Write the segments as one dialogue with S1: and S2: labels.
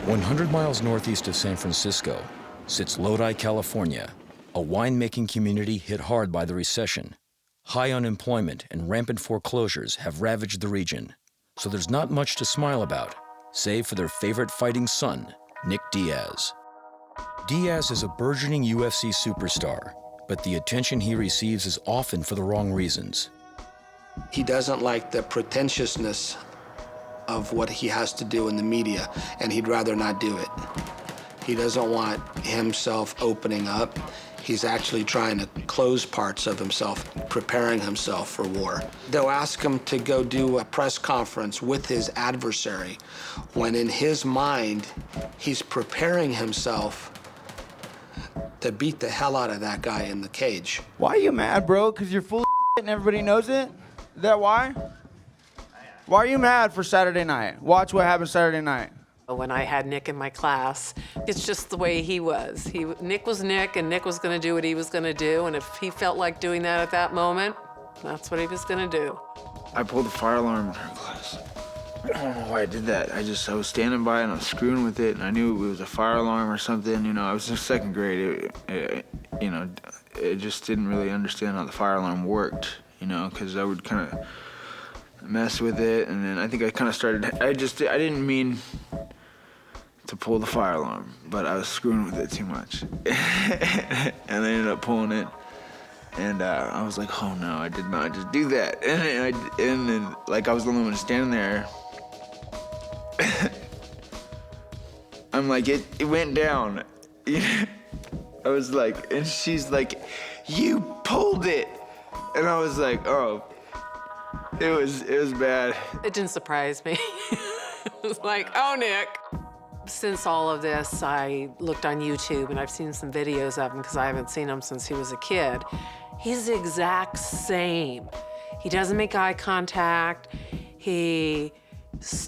S1: 100 miles northeast of San Francisco sits Lodi, California, a winemaking community hit hard by the recession. High unemployment and rampant foreclosures have ravaged the region, so there's not much to smile about, save for their favorite fighting son, Nick Diaz. Diaz is a burgeoning UFC superstar, but the attention he receives is often for the wrong reasons.
S2: He doesn't like the pretentiousness of what he has to do in the media, and he'd rather not do it. He doesn't want himself opening up. He's actually trying to close parts of himself, preparing himself for war. They'll ask him to go do a press conference with his adversary, when in his mind, he's preparing himself to beat the hell out of that guy in the cage.
S3: Why are you mad, bro? Because you're full of shit and everybody knows it? Is that why? Why are you mad for Saturday night? Watch what happened Saturday night.
S4: When I had Nick in my class, it's just the way he was. Nick was Nick, and Nick was gonna do what he was gonna do, and if he felt like doing that at that moment, that's what he was gonna do.
S5: I pulled the fire alarm in her class. I don't know why I did that. I was standing by and I was screwing with it, and I knew it was a fire alarm or something. You know, I was in second grade. It just didn't really understand how the fire alarm worked, you know, because I would kind of mess with it, and then I think I kind of started, I didn't mean to pull the fire alarm, but I was screwing with it too much. And I ended up pulling it, and I was like, oh no, I did not just do that. And then like I was the only one standing there. I'm like, it went down. I was like, and she's like, you pulled it. And I was like, oh, it was bad.
S4: It didn't surprise me. It was like, oh, Nick. Since all of this, I looked on YouTube, and I've seen some videos of him because I haven't seen him since he was a kid. He's the exact same. He doesn't make eye contact. He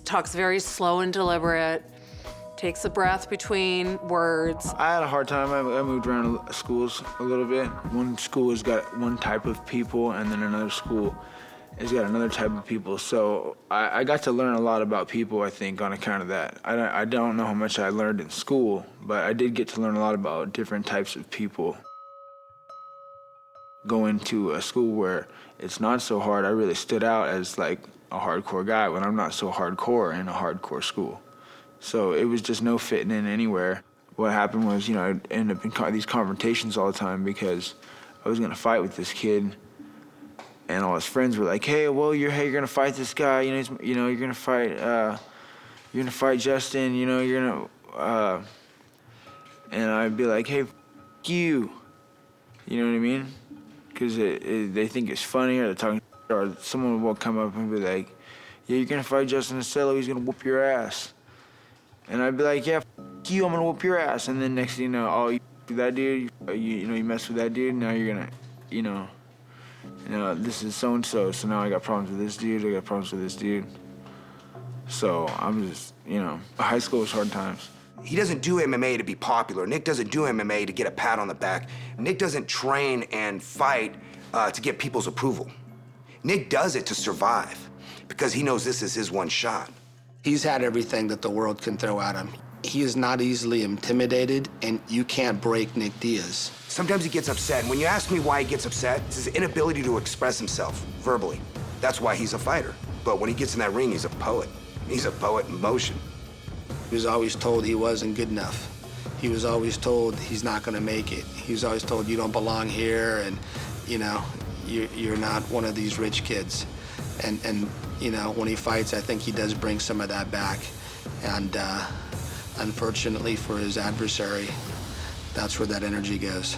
S4: talks very slow and deliberate, takes a breath between words.
S5: I had a hard time. I moved around schools a little bit. One school has got one type of people, and then another school has got another type of people. So I got to learn a lot about people, I think, on account of that. I don't know how much I learned in school, but I did get to learn a lot about different types of people. Going to a school where it's not so hard, I really stood out as like a hardcore guy when I'm not so hardcore in a hardcore school. So it was just no fitting in anywhere. What happened was, you know, I'd end up in these confrontations all the time because I was gonna fight with this kid, and all his friends were like, "Hey, well, you're gonna fight this guy. You're gonna fight Justin. You're gonna." And I'd be like, "Hey, f you." You know what I mean? Because they think it's funny, or they're talking, or someone will come up and be like, "Yeah, you're gonna fight Justin Silva. He's gonna whoop your ass." And I'd be like, "Yeah, f you. I'm gonna whoop your ass." And then next thing you know, oh, you that dude. You mess with that dude. Now you're gonna, this is so-and-so, so now I got problems with this dude, I got problems with this dude. So I'm just, high school was hard times.
S6: He doesn't do MMA to be popular. Nick doesn't do MMA to get a pat on the back. Nick doesn't train and fight to get people's approval. Nick does it to survive because he knows this is his one shot.
S2: He's had everything that the world can throw at him. He is not easily intimidated, and you can't break Nick Diaz.
S6: Sometimes he gets upset, and when you ask me why he gets upset, it's his inability to express himself verbally. That's why he's a fighter. But when he gets in that ring, he's a poet. He's a poet in motion.
S2: He was always told he wasn't good enough. He was always told he's not gonna make it. He was always told you don't belong here, and you're not one of these rich kids. And when he fights, I think he does bring some of that back. And unfortunately for his adversary, that's where that energy goes.